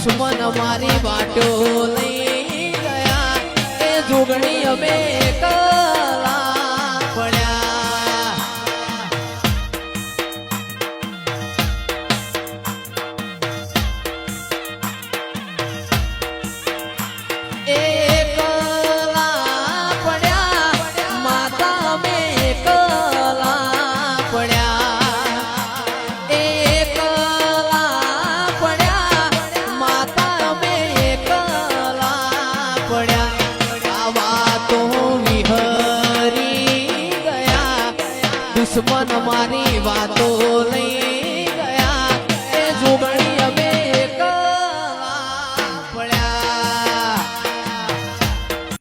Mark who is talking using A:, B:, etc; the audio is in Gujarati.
A: દુશ્મન મારી વાટો લઈ ગયા એ જોગણી અમે કલા પડ્યા એ કલા પડ્યા માતા અમે કલા પડ્યા એ કલા પડ્યા માતા અમે કલા પડ્યા આવા તો વિહરી ગયા દુશ્મન મારી વાતો